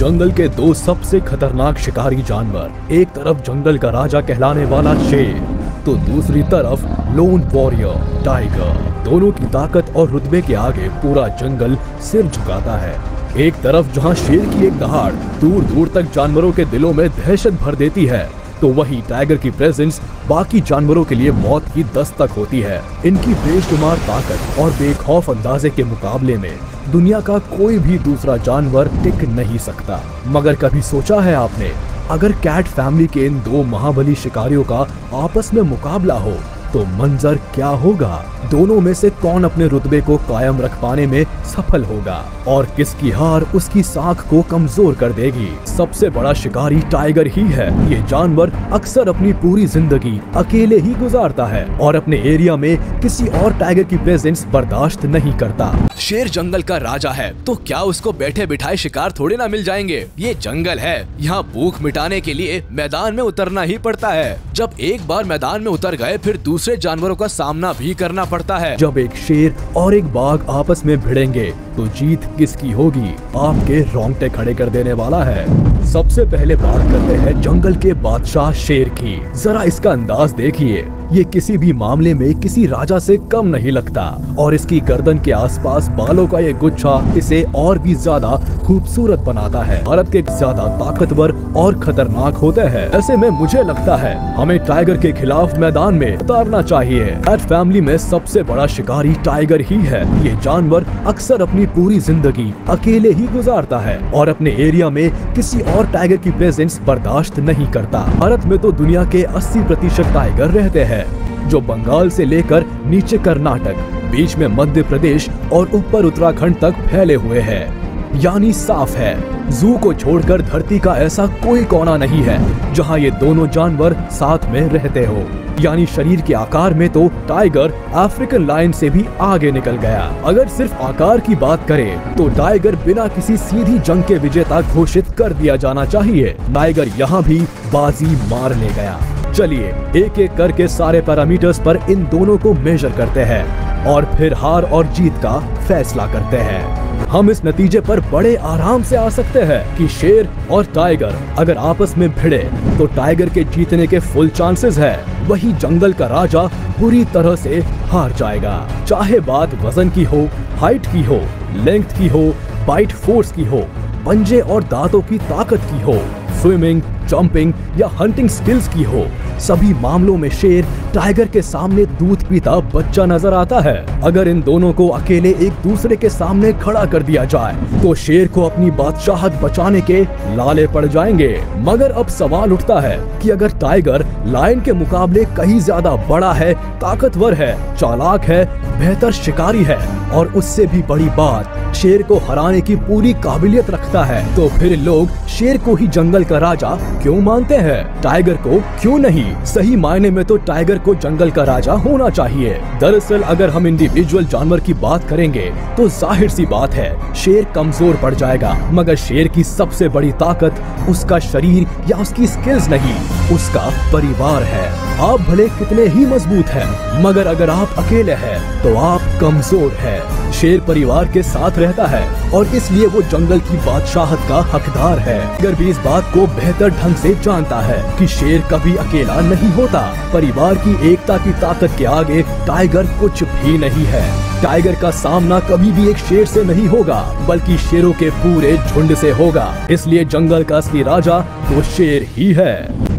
जंगल के दो सबसे खतरनाक शिकारी जानवर, एक तरफ जंगल का राजा कहलाने वाला शेर, तो दूसरी तरफ लोन वॉरियर टाइगर। दोनों की ताकत और रुतबे के आगे पूरा जंगल सिर झुकाता है। एक तरफ जहां शेर की एक दहाड़ दूर दूर तक जानवरों के दिलों में दहशत भर देती है, तो वही टाइगर की प्रेजेंस बाकी जानवरों के लिए मौत की दस्तक होती है। इनकी बेशुमार ताकत और बेखौफ अंदाजे के मुकाबले में दुनिया का कोई भी दूसरा जानवर टिक नहीं सकता। मगर कभी सोचा है आपने, अगर कैट फैमिली के इन दो महाबली शिकारियों का आपस में मुकाबला हो तो मंजर क्या होगा? दोनों में से कौन अपने रुतबे को कायम रख पाने में सफल होगा और किसकी हार उसकी साख को कमजोर कर देगी? सबसे बड़ा शिकारी टाइगर ही है। ये जानवर अक्सर अपनी पूरी जिंदगी अकेले ही गुजारता है और अपने एरिया में किसी और टाइगर की प्रेजेंस बर्दाश्त नहीं करता। शेर जंगल का राजा है, तो क्या उसको बैठे बिठाए शिकार थोड़े ना मिल जाएंगे? ये जंगल है, यहाँ भूख मिटाने के लिए मैदान में उतरना ही पड़ता है। जब एक बार मैदान में उतर गए, फिर दूसरे जानवरों का सामना भी करना पड़ता है। जब एक शेर और एक बाघ आपस में भिड़ेंगे तो जीत किसकी होगी? आपके रोंगटे खड़े कर देने वाला है। सबसे पहले बात करते हैं जंगल के बादशाह शेर की। जरा इसका अंदाज देखिए, ये किसी भी मामले में किसी राजा से कम नहीं लगता और इसकी गर्दन के आसपास बालों का ये गुच्छा इसे और भी ज्यादा खूबसूरत बनाता है। भारत के ज्यादा ताकतवर और खतरनाक होते हैं। ऐसे में मुझे लगता है हमें टाइगर के खिलाफ मैदान में उतारना चाहिए। कैट फैमिली में सबसे बड़ा शिकारी टाइगर ही है। ये जानवर अक्सर अपनी पूरी जिंदगी अकेले ही गुजारता है और अपने एरिया में किसी और टाइगर की प्रेजेंस बर्दाश्त नहीं करता। भारत में तो दुनिया के 80% टाइगर रहते हैं, जो बंगाल से लेकर नीचे कर्नाटक, बीच में मध्य प्रदेश और ऊपर उत्तराखंड तक फैले हुए हैं। यानी साफ है, जू को छोड़कर धरती का ऐसा कोई कोना नहीं है जहां ये दोनों जानवर साथ में रहते हो। यानी शरीर के आकार में तो टाइगर अफ्रीकन लायन से भी आगे निकल गया। अगर सिर्फ आकार की बात करें तो टाइगर बिना किसी सीधी जंग के विजेता घोषित कर दिया जाना चाहिए। टाइगर यहाँ भी बाजी मार ले गया। चलिए एक एक करके सारे पैरामीटर्स पर इन दोनों को मेजर करते हैं और फिर हार और जीत का फैसला करते हैं। हम इस नतीजे पर बड़े आराम से आ सकते हैं कि शेर और टाइगर अगर आपस में भिड़े तो टाइगर के जीतने के फुल चांसेस है। वही जंगल का राजा बुरी तरह से हार जाएगा। चाहे बात वजन की हो, हाइट की हो, लेंथ की हो, बाइट फोर्स की हो, पंजे और दांतों की ताकत की हो, स्विमिंग, जंपिंग या हंटिंग स्किल्स की हो, सभी मामलों में शेर टाइगर के सामने दूध पीता बच्चा नजर आता है। अगर इन दोनों को अकेले एक दूसरे के सामने खड़ा कर दिया जाए तो शेर को अपनी बादशाहत बचाने के लाले पड़ जाएंगे। मगर अब सवाल उठता है कि अगर टाइगर लायन के मुकाबले कहीं ज्यादा बड़ा है, ताकतवर है, चालाक है, बेहतर शिकारी है और उससे भी बड़ी बात शेर को हराने की पूरी काबिलियत रखता है, तो फिर लोग शेर को ही जंगल का राजा क्यों मानते हैं? टाइगर को क्यों नहीं? सही मायने में तो टाइगर को जंगल का राजा होना चाहिए। दरअसल अगर हम इंडिविजुअल जानवर की बात करेंगे तो जाहिर सी बात है शेर कमजोर पड़ जाएगा। मगर शेर की सबसे बड़ी ताकत उसका शरीर या उसकी स्किल्स नहीं, उसका परिवार है। आप भले कितने ही मजबूत हैं, मगर अगर आप अकेले हैं तो आप कमजोर हैं। शेर परिवार के साथ रहता है और इसलिए वो जंगल की बादशाहत का हकदार है। अगर भी इस बात को बेहतर ढंग से जानता है कि शेर कभी अकेला नहीं होता। परिवार की एकता की ताकत के आगे टाइगर कुछ भी नहीं है। टाइगर का सामना कभी भी एक शेर से नहीं होगा, बल्कि शेरों के पूरे झुंड से होगा। इसलिए जंगल का असली राजा तो शेर ही है।